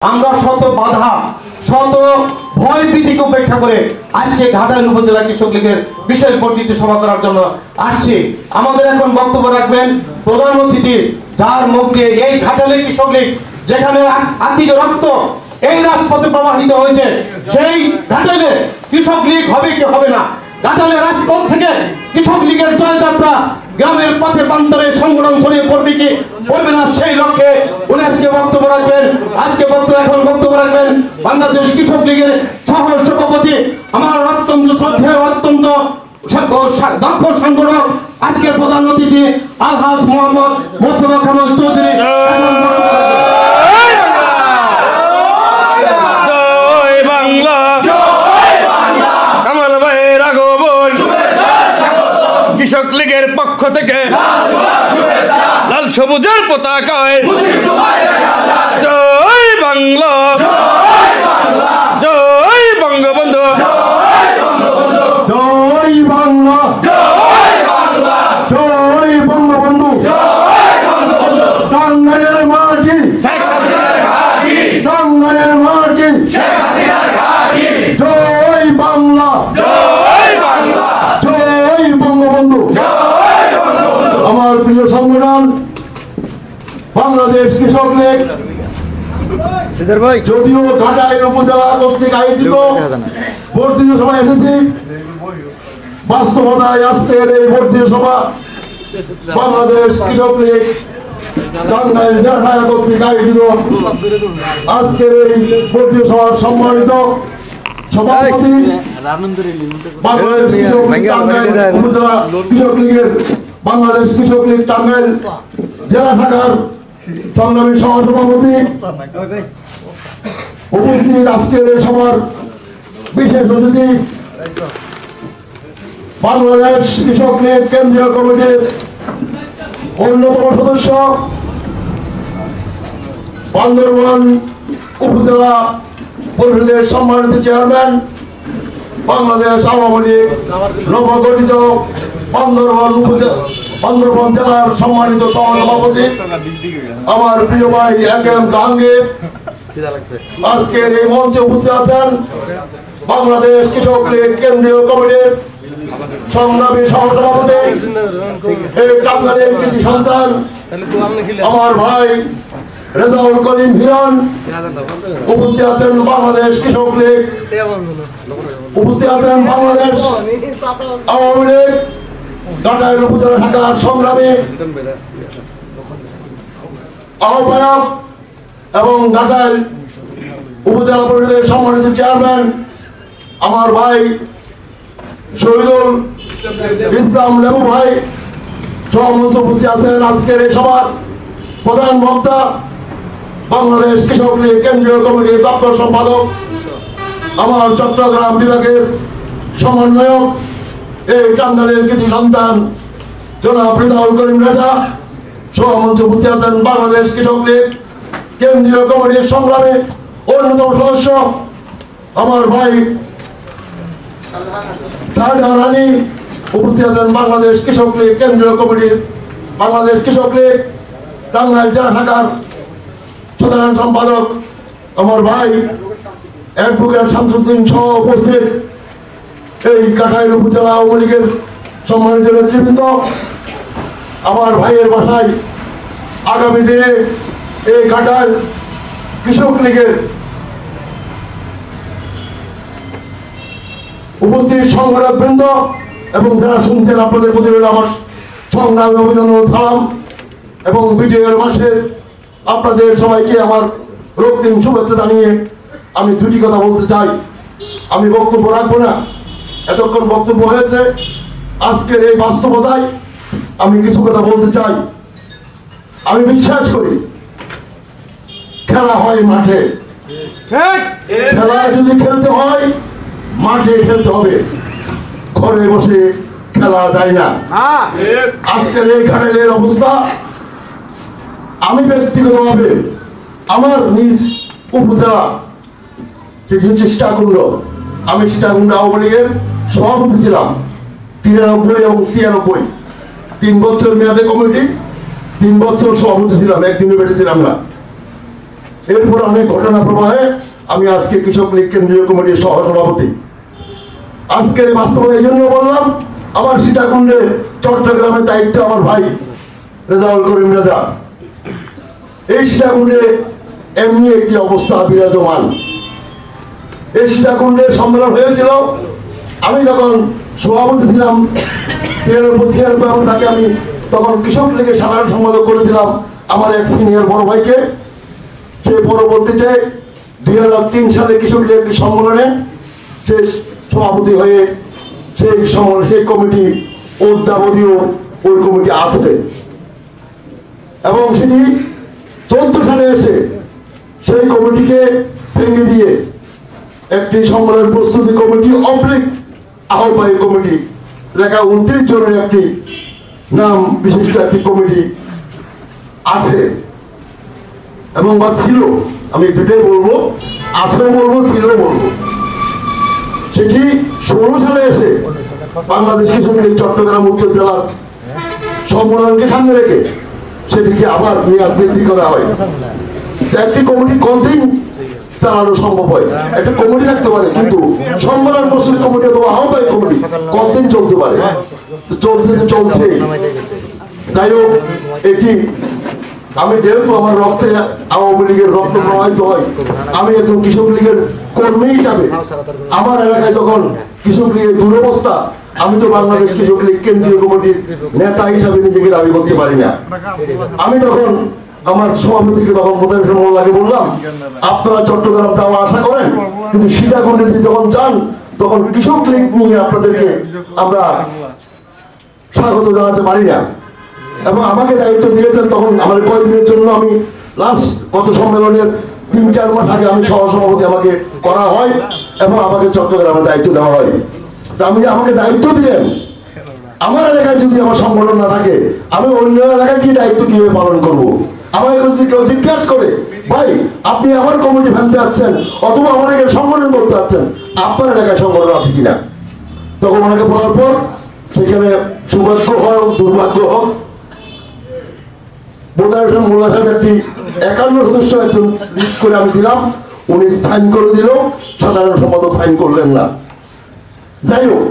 আমরা শত বাধা শত ভয় ভীতিকে উপেক্ষা করে আজকে ঘাটাইল উপজেলা কৃষক লীগের বিশেষ বর্ধিত সভা করার জন্য আসছি। আমাদের এখন বক্তব্য রাখবেন প্রধান অতিথি, যার মুখ দিয়ে এই ঘাটাইলের কৃষক লীগ যেখানে আত্মীয় রক্ত এই রাজপথে প্রবাহিত হয়েছে, সেই ঘাটাইলে কৃষক লীগ হবে কি হবে না, ঘাটাইলের রাজপথ থেকে কৃষক লীগের জয়যাত্রা গ্রামের পথে প্রান্তরে সংগঠন ছড়িয়ে পড়বে কি পড়বে না, সেই লক্ষ্যে উনি আজকে বক্তব্য রাখবেন। এখন বক্তব্য রাখবেন বাংলাদেশ কৃষক লীগের সহ সভাপতি, আমার অত্যন্ত শ্রদ্ধেয় অত্যন্ত দক্ষ সংগঠক, আজকের প্রধান অতিথি আলহাজ মোহাম্মদ মোস্তফা কামাল চৌধুরী। কৃষক লীগের পক্ষ থেকে লাল সবুজের পতাকায় জয় বাংলা, জয় বঙ্গবন্ধু, জয় বাংলা, জয় বঙ্গবন্ধু, টাঙ্গাইলের মাটি, টাঙ্গাইলের মাটি, জয় বাংলা, জয় বঙ্গবন্ধু। আমার প্রিয় সংগঠন বাংলাদেশ কৃষক লীগ যদিও ঘাটাইল উপজেলা কর্তৃক আয়োজিত বর্ধিত সভায় এসেছি, বাস্তবতায় আজকের এই বর্ধিত সভা বাংলাদেশ কৃষক লীগ টাঙ্গাইল জেলা কর্তৃক আয়োজিত আজকের এই বর্ধিত সভার সম্মানিত সভাপতি বাংলাদেশ কৃষক লীগ টাঙ্গাইল উপজেলা কৃষক লীগের বাংলাদেশ কৃষক লীগ টাঙ্গাইল জেলা শাখার সংগ্রামী সহসভাপতি, উপস্থিত আজকের এই সভার বিশেষ অতিথি বাংলাদেশ কৃষক লীগ কেন্দ্রীয় কমিটির অন্যতম সদস্য, বান্দরবান উপজেলা পরিষদের সম্মানিত চেয়ারম্যান, বাংলাদেশ আওয়ামী লীগ নবগঠিত বান্দরবান জেলার সম্মানিত সহসভাপতি আমার প্রিয় ভাই একেএম জাহাঙ্গীর, আজকের এই মঞ্চে উপস্থিত আছেন বাংলাদেশ কৃষক লীগ কেন্দ্রীয় কমিটির সংগ্রামী সহসভাপতি, এই টাঙ্গাইলের কৃতি সন্তান আমার ভাই রেজাউল করিম হিরণ, উপস্থিত আছেন বাংলাদেশ কৃষক লীগ, উপস্থিত আছেন বাংলাদেশ আওয়ামী লীগ ঘাটাইল উপজেলা শাখার সংগ্রামী আহ্বায়ক এবং ঘাটাইল উপজেলা পরিষদের সম্মানিত চেয়ারম্যান আমার ভাই শহীদুল ইসলাম লেবু ভাই সহমঞ্চে উপস্থিত আছেন। আজকের এই সভার প্রধান বক্তা বাংলাদেশ কৃষক লীগ কেন্দ্রীয় কমিটির দপ্তর সম্পাদক আমার চট্টগ্রাম বিভাগের সমন্বয়ক, এই টাঙ্গাইলের কৃতি সন্তান জনাব রেজাউল করিম রেজা, সহমঞ্চে উপস্থিত আছেন বাংলাদেশ কৃষক লীগ কেন্দ্রীয় কমিটির সংগ্রামী অন্যতম সদস্য আমার ভাই শাহজাহান আলী, উপস্থিত আছেন বাংলাদেশ কৃষক লীগ কেন্দ্রীয় কমিটির বাংলাদেশ কৃষক লীগ টাঙ্গাইল জেলা শাখার সাধারণ সম্পাদক আমার ভাই অ্যাডভোকেট শামসুদ্দিন সহ উপস্থিত এই ঘাটাইল উপজেলা আওয়ামী লীগের সম্মানিত নেতৃবৃন্দ, আমার ভাইয়ের বাসায় আগামী দিনে এই ঘাটাইল কৃষক লীগের উপস্থিত সংবাদবৃন্দ এবং যারা শুনছেন আপনাদের প্রতি আমার সংগ্রামী অভিনন্দন সালাম এবং বিজয়ের মাসে আপনাদের সবাইকে আমার রক্তিম শুভেচ্ছা জানিয়ে আমি দুটি কথা বলতে চাই। আমি বক্তব্য রাখবো না, এতক্ষণ বক্তব্য হয়েছে, আজকের এই বাস্তবতায় আমি কিছু কথা বলতে চাই। আমি বিশ্বাস করি খেলা হয় মাঠে, খেলা যদি খেলতে হয় মাঠে খেলতে হবে, ঘরে বসে খেলা যায় না। আজকের এই ঘাটাইলের অবস্থা আমি ব্যক্তিগতভাবে আমার নিজ উপজেলা সীতাকুণ্ড, আমি সীতাকুণ্ড আওয়ামী লীগের সভাপতি ছিলাম 93 এবং 96, 3 বছর মেয়াদে কমিটি, 3 বছর সভাপতি ছিলাম, একদিনও বেঁচে ছিলাম না। এরপর অনেক ঘটনা প্রবাহে আমি আজকে কৃষক লীগ কেন্দ্রীয় কমিটির সহসভাপতি। আজকের এই বাস্তবতা এই জন্য বললাম, আমার সীতাকুণ্ডে চট্টগ্রামের দায়িত্ব আমার ভাই রেজাউল করিম রেজা। এই সীতাকুণ্ডে এমনি একটি অবস্থা বিরাজমান। এই সীতাকুণ্ডে সম্মেলন হয়েছিল, আমি যখন সভাপতি ছিলাম 93 তাকে আমি তখন কৃষক লীগের সাধারণ সম্পাদক করেছিলাম আমার এক সিনিয়র বড় ভাইকে। সে পরবর্তীতে 2003 সালে কৃষক লীগের একটি সম্মেলনে সে সভাপতি হয়ে সেই কমিটি অদ্যাবধিও ওই কমিটি আছে এবং সেটি 14 সালে এসে সেই কমিটিকে ভেঙে দিয়ে একটি সম্মেলন প্রস্তুতি কমিটি অবলিক আহ্বায়ক কমিটি লেখা 29 জনের একটি নাম বিশিষ্ট একটি কমিটি আছে এবং বা ছিল, আমি দুটাই বলবো, আছেও বলবো ছিল বলবো। সেটি 16 সালে এসে বাংলাদেশ কৃষক লীগ চট্টগ্রাম উত্তর জেলার সম্মেলনকে সামনে রেখে সেটিকে আবার মেয়াদ বৃদ্ধি করা হয়। একটি কমিটি কতদিন চালানো সম্ভব হয়? একটা কমিটি থাকতে পারে, কিন্তু সম্মেলন প্রস্তুতি কমিটি অথবা আহ্বায়ক কমিটি কতদিন চলতে পারে? চলছে। যাই হোক, এটি আমি যেহেতু আমার রক্তে আওয়ামী লীগের রক্ত প্রবাহিত হয়, আমি একজন কৃষক লীগের কর্মী হিসাবে আমার এলাকায় যখন কৃষক লীগের দুরবস্থা, আমি তো বাংলাদেশ কৃষক লীগ কেন্দ্রীয় কমিটির নেতা হিসাবে নিজেকে দাবি করতে পারি না। আমি তখন আমার সভাপতিকে তখন মোতায়েন মোল্লাকে বললাম, আপনারা চট্টগ্রাম যাওয়া আশা করেন, কিন্তু সীতাকুণ্ডে যখন যান তখন কৃষক লীগ নিয়ে আপনাদেরকে আমরা স্বাগত জানাতে পারি না। এবং আমাকে দায়িত্ব দিয়েছেন তখন আমার কয়েকদিনের জন্য, আমি লাস্ট গত সম্মেলনের 3-4 মাস আগে আমি সহসভাপতি আমাকে করা হয় এবং আমাকে চট্টগ্রামের দায়িত্ব দেওয়া হয়। তা আমি আমাকে দায়িত্ব দিলেন, আমার এলাকায় যদি আমার সংগঠন না থাকে আমি অন্য এলাকায় কি দায়িত্ব কিভাবে পালন করবো? আমাকে যদি কেউ জিজ্ঞাসা করে, ভাই আপনি আমার কমিটি ভাঙতে আসছেন অথবা আমার এলাকায় সংগঠন করতে আসছেন, আপনার এলাকায় সংগঠন আছে কিনা? তখন ওনাকে বলার পর সেখানে সৌভাগ্য হোক দুর্ভাগ্য হোক, মোতায়েন মোল্লা সাহেব একটি 51 সদস্য একজন লিস্ট করে আমি দিলাম, উনি সাইন করে দিল, সাধারণ সম্পাদক সাইন করলেন না। যাই হোক,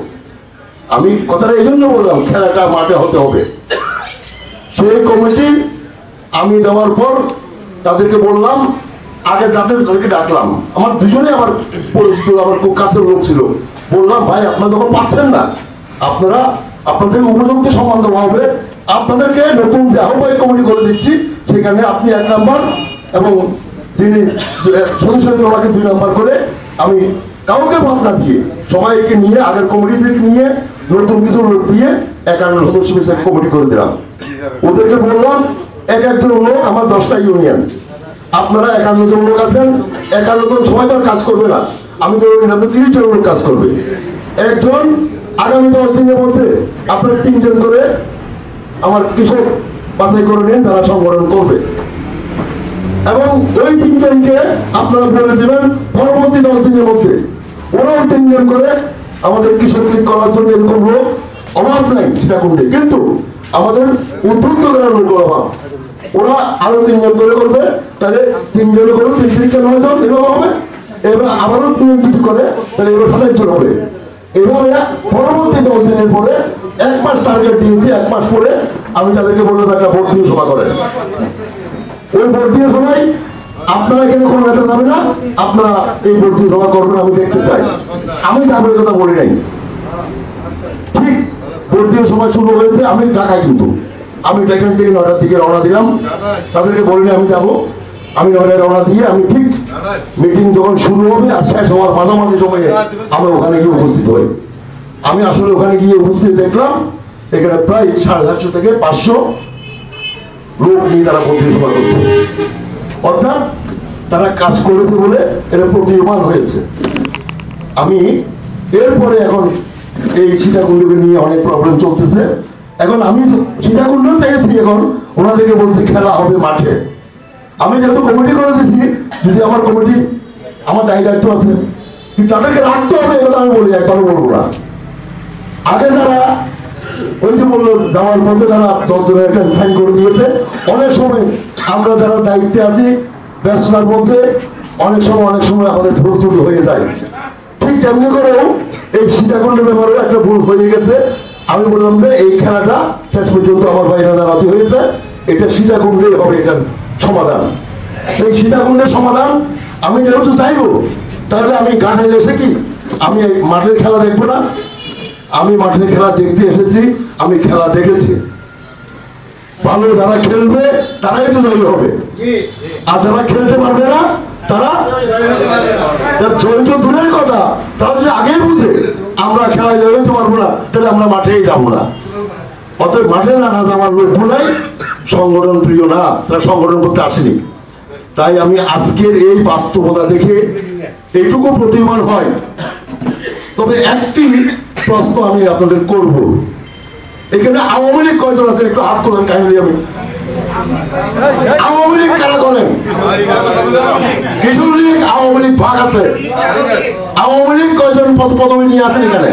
আমি কথাটা এই জন্য বললাম, খেলাটা মাঠে হতে হবে। সেই কমিটি আমি দেওয়ার পর তাদেরকে বললাম, আগে তাদেরকে ডাকলাম, আমার দুজনে আমার পরিচিত, আমার খুব কাছের লোক ছিল, বললাম ভাই আপনারা যখন পাচ্ছেন না, আপনারা আপনাদের উপযুক্ত সম্মান দেওয়া হবে, আপনাদেরকে নতুন যে আহ্বায়ক কমিটি করে দিচ্ছি সেখানে আপনি 1 নাম্বার এবং যিনি সদস্য ওনাকে 2 নাম্বার করে, আমি কাউকে বাদ না দিয়ে সবাইকে নিয়ে আগের কমিটি থেকে নিয়ে নতুন কিছু লোক দিয়ে 51 সদস্য বিশিষ্ট কমিটি করে দিলাম। ওদেরকে বললাম, একজন লোক আমার 10টা ইউনিয়ন, আপনারা 51 জন লোক আছেন, 51 জন সবাই তো কাজ করবে না, আমি তো 30 জন লোক কাজ করবে। একজন আগামী 10 দিনের মধ্যে আপনারা 3 জন করে আমার কৃষক বাছাই করে নিন, তারা সংগঠন করবে এবং ওই 3 জনকে আপনারা বলে দেবেন পরবর্তী 10 দিনের মধ্যে ওরাও 3 জন করে আমাদের কৃষক লীগ করার জন্য এরকম লোক অভাব নাই সীতাকুণ্ডে, কিন্তু আমাদের উদ্বুদ্ধ করার লোক অভাব। ওরা আরো 3 জন করে করবে, তাহলে 3 জনে করে 3 থেকে 9 জন এভাবে হবে, এবার আবারও 3 যদি করে তাহলে এবার 27 জন হবে। এভাবে পরবর্তী 10 দিনের পরে 1 মাস টার্গেট দিয়েছি, 1 মাস পরে আমি তাদেরকে বললাম একটা ভোট দিয়ে সভা করেন। ওই ভোট দিয়ে সবাই আপনারা কেন কোনো নেতা যাবে না, আপনারা এই ভোট দিয়ে সভা করবেন, আমি দেখতে চাই। আমি যাবে কথা বলি নাই। ঠিক ভোট দিয়ে সবাই শুরু হয়েছে, আমি ঢাকায়, কিন্তু আমি এখান থেকে 9টার দিকে রওনা দিলাম, তাদেরকে বলিনি আমি যাবো। আমি 9টায় রওনা দিয়ে আমি ঠিক মিটিং যখন শুরু হবে আর শেষ হওয়ার মাঝামাঝি সময়ে আমি ওখানে গিয়ে উপস্থিত হই। আমি আসলে ওখানে গিয়ে উপস্থিত দেখলাম এখানে প্রায় 450 থেকে 500 লোক নিয়ে তারা প্রতিনিধিত্ব করছে, অর্থাৎ তারা কাজ করেছে বলে এটা প্রতীয়মান হয়েছে। আমি এরপরে এখন এই সীতাকুণ্ডকে নিয়ে অনেক প্রবলেম চলতেছে, এখন আমি সীতাকুণ্ড চাইছি, এখন ওনাদেরকে বলছে খেলা হবে মাঠে। আমি যেহেতু কমিটি করে দিচ্ছি, যদি আমার কমিটি আমার দায়িত্ব আছে, কিন্তু তাদেরকে রাখতে হবে, এটা আমি বলি, একবারও বলবো না। আগে যারা ওই যে বললো যাওয়ার মধ্যে তারা 10 জনের একটা সাইন করে দিয়েছে, অনেক সময় আমরা যারা দায়িত্বে আছি ব্যস্ততার মধ্যে অনেক সময় আমাদের ভুল ত্রুটি হয়ে যায়। ঠিক তেমনি করেও এই সীতাকুণ্ডের ব্যাপারেও একটা ভুল হয়ে গেছে। আমি বললাম যে এই খেলাটা শেষ পর্যন্ত আমার ভাইরা রাজি হয়েছে, এটা সীতাকুণ্ডেই হবে এটার সমাধান। এই সীতাকুণ্ডের সমাধান আমি যেহেতু চাইবো, তাহলে আমি ঘাটাইলে এসে কি আমি মাঠের খেলা দেখবো না? আমি মাঠের খেলা দেখতে এসেছি, আমি খেলা দেখেছি। ভালো যারা খেলবে তারাই তো জয়ী হবে, আর যারা খেলতে পারবে না তারা জয় তো দূরের কথা, তারা যদি আগেই বুঝে আমরা খেলায় জয় হতে পারবো না, তাহলে আমরা মাঠেই যাবো না। অতএব মাঠে না যাওয়ার লোক নাই, সংগঠন প্রিয় না, তারা সংগঠন করতে আসেনি। তাই আমি আজকের এই বাস্তবতা দেখে এইটুকু প্রতিমান হয়। তবে একটি প্রশ্ন আমি আপনাদের করব, এখানে আওয়ামী লীগ কয়জন আছেন একটু হাত তোলেন কাহিনী। আমি আওয়ামী লীগ কারা করেন? কিশোর লীগ আওয়ামী লীগ ভাগ আছে। আওয়ামী লীগ কয়জন পদবি নিয়ে আছেন এখানে?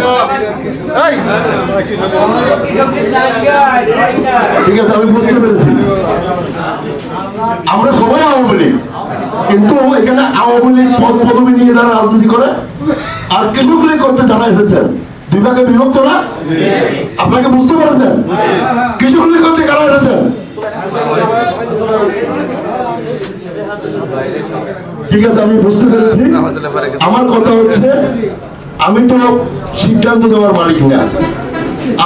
ঠিক আছে, আমি বুঝতে পেরেছি আমরা সবাই আওয়ামী লীগ, কিন্তু এখানে আওয়ামী লীগ পদবি নিয়ে যারা রাজনীতি করে আর কৃষক লীগ করতে যারা এসেছেন, দুই ভাগে বিভক্ত না? আপনাকে বুঝতে পেরেছেন? কৃষক লীগ করতে কারা এসেছেন? ঠিক আছে, আমি বুঝতে পেরেছি। আমার কথা হচ্ছে, আমি তো সিদ্ধান্ত দেওয়ার মালিক না,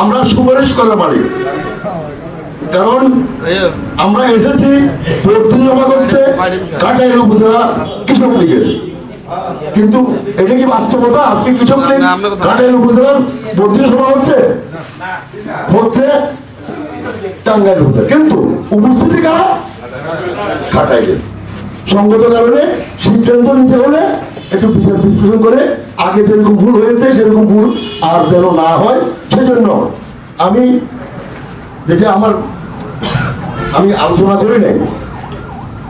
আমরা সুপারিশ করার মালিক। কারণ আমরা এসেছি ভর্তি জমা করতে ঘাটাইল উপজেলা কৃষক লীগের, কিন্তু এটা কি বাস্তবতা? আজকে কৃষক লীগ ঘাটাইল উপজেলার ভর্তি সভা হচ্ছে টাঙ্গাইল উপজেলা, কিন্তু উপস্থিতি কারা? ঘাটাইলে। সঙ্গত কারণে সিদ্ধান্ত নিতে হলে একটু বিচার বিশ্লেষণ করে আগে যেরকম ভুল হয়েছে সেরকম ভুল আর যেন না হয়, সেজন্য আমি যেটা আমি আলোচনা করি নাই,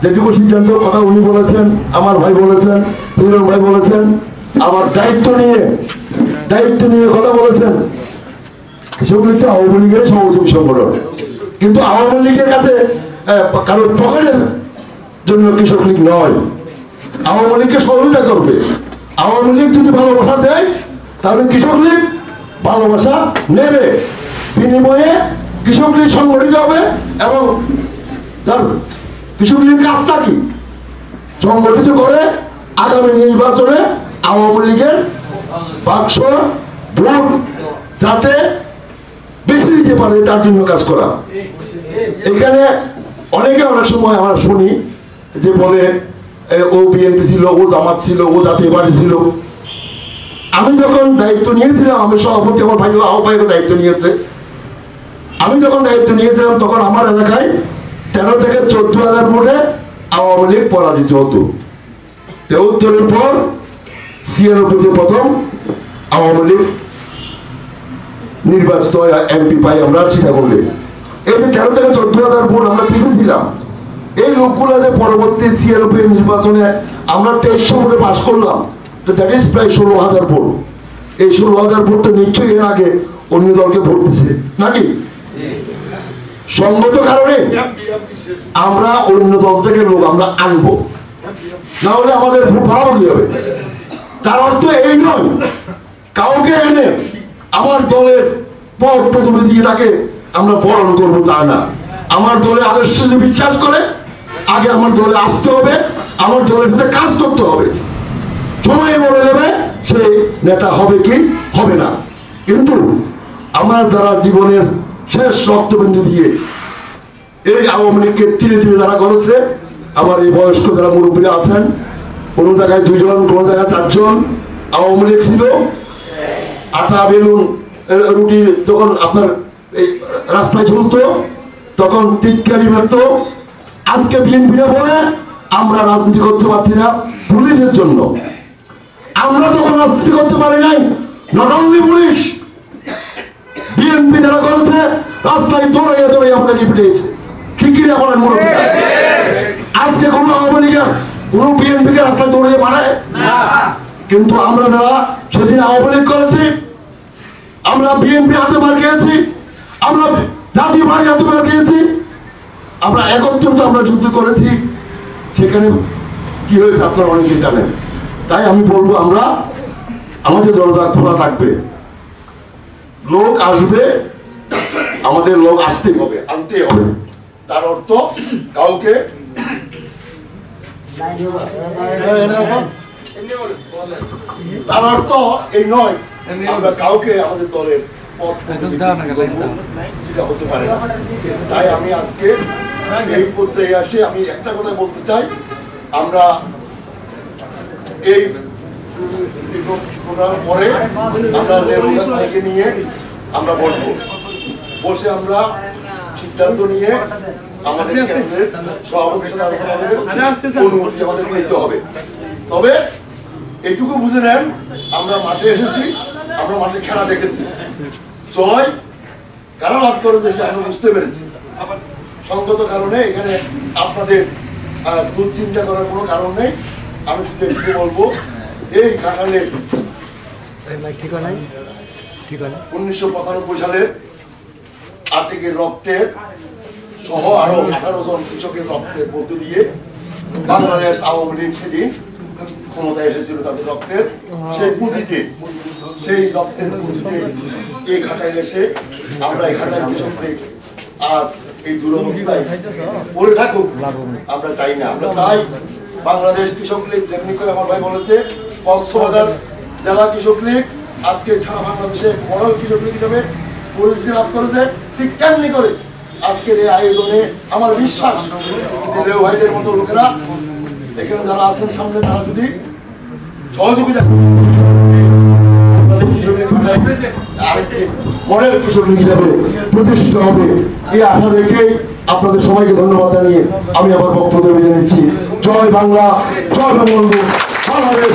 যেটুকু সিদ্ধান্ত কথা উনি বলেছেন, আমার ভাই বলেছেন, হিরণ ভাই বলেছেন, আমার দায়িত্ব নিয়ে কথা বলেছেন। কৃষক লীগটা আওয়ামী লীগের সহযোগী সংগঠন, কিন্তু আওয়ামী লীগের কাছে কারো পকেটের জন্য কৃষক লীগ নয়। আওয়ামী লীগকে সহযোগিতা করবে। আওয়ামী লীগ যদি ভালোবাসা দেয় তাহলে কৃষক লীগ ভালোবাসা নেবে, বিনিময়ে কৃষক লীগ সংগঠিত হবে। এবং তার কৃষক লীগের কাজটা কি? সংগঠিত করে আগামী নির্বাচনে আওয়ামী লীগের বাক্স ভোট যাতে বেশি দিতে পারে তার জন্য কাজ করা। এখানে অনেকে অনেক সময় আমরা শুনি যে বলে ও বিএনপি ছিল, ও জামাত ছিল, ও জাতীয় পার্টি ছিল। আমি যখন দায়িত্ব নিয়েছিলাম, আমি সভাপতি, আমার ভাই আহ্বায়ক দায়িত্ব নিয়েছে, আমি যখন দায়িত্ব নিয়েছিলাম তখন আমার এলাকায় 13 থেকে 14,000 ভোটে আওয়ামী লীগ পরাজিত হতো। 73-এর পর 96-তে প্রথম আওয়ামী লীগ নির্বাচিত এমপি পাই আমরা সীতাকুণ্ডে। এই যে 13 থেকে 14,000 ভোট আমরা পেয়েছিলাম, এই লোকগুলো যে পরবর্তী 96 নির্বাচনে আমরা 2300 ভোটে পাস করলাম, তো দ্যাট ইজ প্রায় 16,000 ভোট। এই 16,000 ভোট তো নিশ্চয়ই এর আগে অন্য দলকে ভোট দিছে নাকি? সঙ্গত কারণে আমরা অন্য দল থেকে লোক আমরা আনবো, না হলে আমাদের ভোট ভালো কি হবে? তার অর্থ এই নয় কাউকে এনে আমার দলের পদ পদবি দিয়ে তাকে আমরা বরণ করবো, তা না। আমার দলে আদর্শ যদি বিশ্বাস করে, আগে আমার দলে আসতে হবে, আমার দলের সাথে কাজ করতে হবে। সময় বলে যাবে সে নেতা হবে কি হবে না। কিন্তু আমার যারা জীবনের শেষ রক্তবিন্দু দিয়ে এই আওয়ামী লীগকে তীরে তীরে যারা করেছে, আমার এই বয়স্ক যারা মুরব্বীরা আছেন, কোনো জায়গায় 2 জন, কোনো জায়গায় 4 জন আওয়ামী লীগ ছিল। আটা বেলুন রুটি যখন আপনার এই রাস্তায় ঝুলতো তখন টিটকারি মারত। আজকে বিএনপিরা বলে আমরা রাজনীতি করতে পারছি না পুলিশের জন্য। আমরা যখন রাজনীতি করতে পারি নাই, নট অনলি পুলিশ, বিএনপি যারা করেছে রাস্তায় দৌড়াইয়া দৌড়াইয়া আমাদেরকে পিটিয়েছে। ঠিক কিনা বলেন মুরব্বীরা? আজকে কোন আওয়ামী লীগের কোন বিএনপি কে রাস্তায় দৌড়িয়ে মারে? কিন্তু আমরা যারা সেদিন আওয়ামী লীগ করেছি, আমরা বিএনপি হাতে মার খেয়েছি, আমরা জাতীয় পার্টি হাতে মার খেয়েছি, আমরা একত্রিত আমরা যুদ্ধ করেছি। সেখানে কি হয়েছে আপনারা অনেকেই জানেন। তাই আমি বলবো আমরা আমাদের দরজা খোলা থাকবে, লোক আসবে, আমাদের লোক আসতে হবে, আনতে হবে। তার অর্থ কাউকে তার অর্থ এই নয় আমরা কাউকে আমাদের দলের পদ সেটা হতে পারে না। তাই আমি আজকে এই পর্যায়ে আসে আমি একটা কথা বলতে চাই, আমরা এই প্রোগ্রাম পরে আমরা নেহরু ভাইকে নিয়ে আমরা বসবো, বসে আমরা সিদ্ধান্ত নিয়ে আমাদের কেন্দ্রের সভাপতির সাথে অনুমতি আমাদের নিতে হবে। তবে এইটুকু বুঝে নেন, আমরা মাঠে এসেছি, আমরা মাঠে খেলা দেখেছি, জয় কারা লাভ করেছে সেটা আমরা বুঝতে পেরেছি। সঙ্গত কারণে এখানে আপনাদের দুশ্চিন্তা করার কোনো কারণ নেই। আমি শুধু একটু বলবো, এই কাঁঠালের 1995 সালের আর্থিকের রক্তের সহ আরো 18 জন কৃষকের রক্তের মধ্য দিয়ে বাংলাদেশ আওয়ামী লীগ সেদিন ক্ষমতায় এসেছিল তাদের রক্তের সেই পুঁজিতে, সেই রক্তের পুঁজিতে এই ঘাটায় এসে আমরা এই ঘাটায় কৃষকদের আজ এই দুরবস্থায় পড়ে থাকুক আমরা চাই না। আমরা চাই বাংলাদেশ কৃষক লীগ যেমনি করে আমার ভাই বলেছে কক্সবাজার জেলা কৃষক লীগ আজকে সারা বাংলাদেশে মডেল কৃষক লীগ হিসেবে পরিচিতি লাভ করেছে, ঠিক তেমনি করে আজকের এই আয়োজনে আমার বিশ্বাস যে ভাইদের মতো লোকেরা এখানে যারা আছেন সামনে তারা যদি সহযোগিতা মডেল কৃষক লীগ হিসাবে প্রতিষ্ঠিত হবে এই আশা রেখে আপনাদের সবাইকে ধন্যবাদ জানিয়ে আমি আবার বক্তব্য বিদায় নিচ্ছি। জয় বাংলা, জয় বঙ্গবন্ধু, বাংলাদেশ।